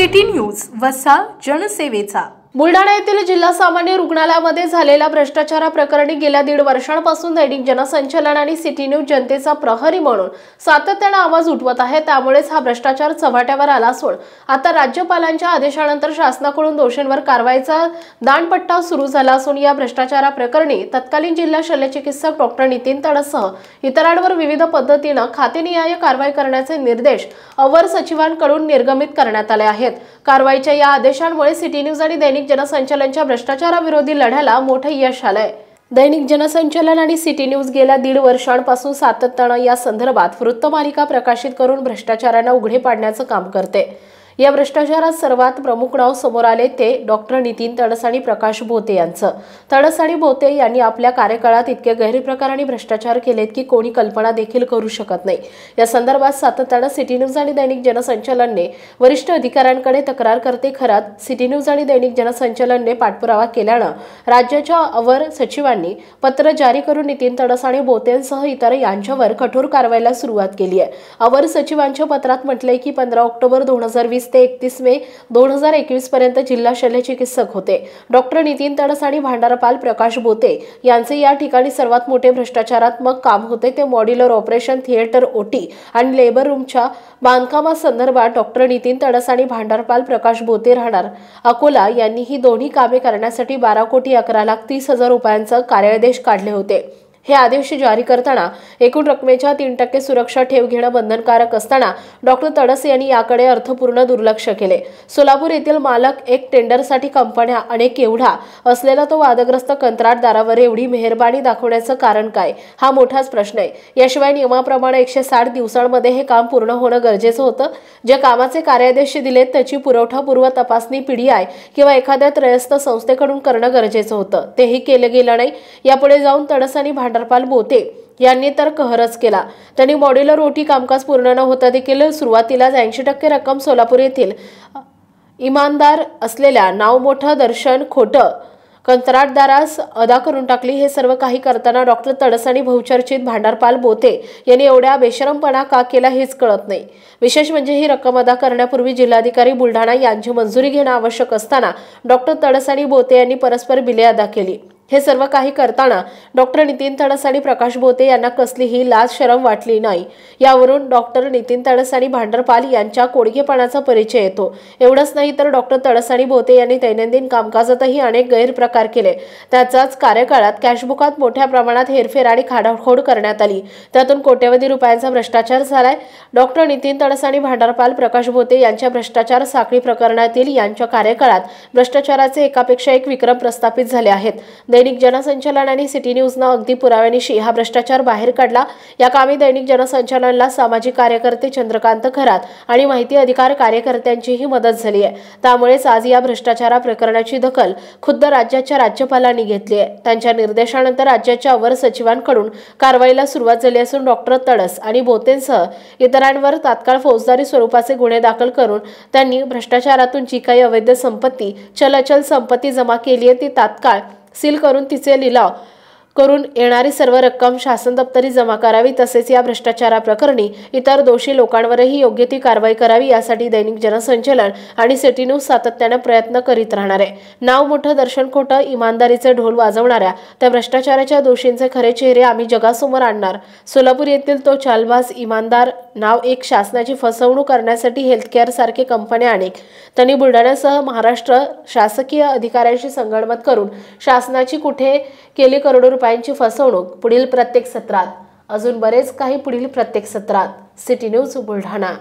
City news वसा जनसेवेचा। बुलढाणा येथील जिल्हा सामान्य रुग्णालयामध्ये झालेल्या भ्रष्टाचाराप्रकरणी गेल्या 1.5 वर्षांपासून दैनिक जनसंचालन आणि सिटी न्यूज जनतेचा प्रहरी म्हणून सातत्याने आवाज उठवत आहे। त्यामुळेच हा भ्रष्टाचार चव्हाट्यावर आला असून आता राज्यपालांच्या आदेशानंतर शासनाकडून दोषींवर कारवाईचा दांडपट्टा सुरू झाला असून या भ्रष्टाचाराप्रकरणी तत्कालीन जिल्हा शल्यचिकित्सक डॉक्टर नितीन तडससह इतरांवर विविध पद्धतीने खातेनिहाय कारवाई करण्याचे निर्देश अवर सचिवांकडून निर्गमित करण्यात आले आहेत। कारवाईच्या या आदेशांमुळे सिटी न्यूज आणि दैनिक जनसंचालनच्या भ्रष्टाचाराविरोधी लढ्याला मोठे यश आलंय। दैनिक जनसंचालन आणि सिटी न्यूज गेल्या 1.5 वर्षांपासून सातत्याने या संदर्भात वृत्तमालिका प्रकाशित करून भ्रष्टाचारांना उघडे पाडण्याचं काम करते। या भ्रष्टाचारात सर्वात प्रमुख नाव समोर आले ते डॉक्टर नितीन तडस आणि प्रकाश बोते यांचं। तडस आणि बोते यांनी आपल्या कार्यकाळात इतके गैरप्रकार आणि भ्रष्टाचार केलेत की कोणी कल्पना देखील करू शकत नाही। या संदर्भात सातत्याने सिटी न्यूज आणि दैनिक जनसंचालनने वरिष्ठ अधिकाऱ्यांकडे तक्रार करते। खरात सिटी न्यूज आणि दैनिक जनसंचालनने पाठपुरावा केल्यानं राज्याच्या अवर सचिवांनी पत्र जारी करून नितीन तडस आणि बोतेंसह इतर यांच्यावर कठोर कारवाईला सुरुवात केली आहे। अवर सचिवांच्या पत्रात म्हटलंय की 15 ऑक्टोबर 2020 ते 31 मे 2021 पर्यंत जिल्हा शल्यचिकित्सक होते। डॉक्टर नितीन तडस आणि भांडारपाल प्रकाश बोते यांचे या ठिकाणी सर्वात मोठे भ्रष्टाचारात्मक काम होते ते मॉड्युलर ऑपरेशन थिएटर ओटी आणि लेबर रूमच्या बांधकामासंदर्भात डॉक्टर नितीन तडस आणि भांडारपाल प्रकाश बोते राहणार अकोला यांनी ही दोन्ही कामे करण्यासाठी 12,11,30,000 रुपयांचा कार्यादेश काढले होते। हे आदेश जारी करताना एकूण रकमेच्या 3% सुरक्षा ठेव घेणं बंधनकारक असताना डॉक्टर तडस यांनी याकडे अर्थपूर्ण दुर्लक्ष केले। सोलापूर येथील मालक एक टेंडरसाठी कंपन्या अनेक एवढा असलेला तो वादग्रस्त कंत्राटदारावर एवढी मेहरबानी दाखवण्याचं कारण काय हा मोठाच प्रश्न आहे। याशिवाय नियमाप्रमाणे 160 दिवसांमध्ये हे काम पूर्ण होणं गरजेचं होतं। जे कामाचे कार्यादेश दिलेत त्याची पुरवठापूर्व तपासणी PDI किंवा एखाद्या त्रयस्थ संस्थेकडून करणं गरजेचं होतं। तेही केलं गेलं नाही। यापुढे जाऊन तडस आणि भांडारपाल बोते यांनी तर कहरच केला। त्यांनी मॉड्युलर ओटी कामकाज पूर्ण न होता देखील सुरुवातीलाच 80% रक्कम सोलापूर येथील इमानदार असलेल्या नाव मोठं दर्शन खोटं कंत्राटदारास अदा करून टाकली। हे सर्व काही करताना डॉक्टर तडस आणि बहुचर्चित भांडारपाल बोते यांनी एवढ्या बेशरमपणा का केला हेच कळत नाही। विशेष म्हणजे ही रक्कम अदा करण्यापूर्वी जिल्हाधिकारी बुलढाणा यांची मंजुरी घेणं आवश्यक असताना डॉक्टर तडस आणि बोते यांनी परस्पर बिले अदा केली। हे सर्व काही करताना डॉक्टर नितीन तडस आणि प्रकाश बोते यांना कसलीही लाज शरम वाटली नाही। यावरून डॉक्टर नितीन तडस आणि भांडारपाल यांच्या कोडकेपणाचा परिचय येतो। एवढंच नाही तर डॉक्टर तडस आणि बोते यांनी दैनंदिन कामकाजातही अनेक गैरप्रकार केले। त्याचाच कार्यकाळात कॅशबुकात मोठ्या प्रमाणात हेरफेर आणि खाडाखोड करण्यात आली। त्यातून कोट्यवधी रुपयांचा भ्रष्टाचार झालाय। डॉक्टर नितीन तडस आणि भांडारपाल प्रकाश बोते यांच्या भ्रष्टाचार साखळी प्रकरणातील यांच्या कार्यकाळात भ्रष्टाचाराचे एकापेक्षा एक विक्रम प्रस्थापित झाले आहेत। दैनिक जनसंचालन आणि सिटी न्यूजनं अगदी पुराव्यानिशी हा भ्रष्टाचार बाहेर काढला। या कामी दैनिक जनसंचालनला सामाजिक कार्यकर्ते चंद्रकांत खरात आणि माहिती अधिकार कार्यकर्त्यांचीही मदत झाली आहे। त्यामुळेच आज या भ्रष्टाचारा प्रकरणाची दखल खुद्द राज्याच्या राज्यपालांनी घेतली आहे। त्यांच्या निर्देशानंतर राज्याच्या अवर सचिवांकडून कारवाईला सुरुवात झाली असून डॉक्टर तडस आणि बोतेंसह इतरांवर तात्काळ फौजदारी स्वरूपाचे गुन्हे दाखल करून त्यांनी भ्रष्टाचारातून जी काही अवैध संपत्ती चलअचल संपत्ती जमा केली आहे ती तात्काळ सील करून तिचे लिलाव करून येणारी सर्व रक्कम शासन दप्तरी जमा करावी। तसेच या भ्रष्टाचाराप्रकरणी इतर दोषी लोकांवरही योग्य ती कारवाई करावी यासाठी दैनिक जनसंचालन आणि सिटी न्यूज सातत्याने प्रयत्न करीत राहणार आहे। नाव मोठं दर्शन खोटं इमानदारीचे ढोल वाजवणाऱ्या त्या भ्रष्टाचाराच्या दोषींचे खरे चेहरे आम्ही जगासमोर आणणार। सोलापूर येथील तो चालबाज इमानदार नाव एक शासनाची फसवणूक करण्यासाठी हेल्थकेअर सारखे कंपन्या अनेक त्यांनी बुलढाण्यासह महाराष्ट्र शासकीय अधिकाऱ्यांशी संगनमत करून शासनाची कुठे केली करोडो रुपयांची फसवणूक। पुढील प्रत्येक सत्रात अजून बरेच काही पुढील प्रत्येक सत्रात सिटी न्यूज बुलढाणा।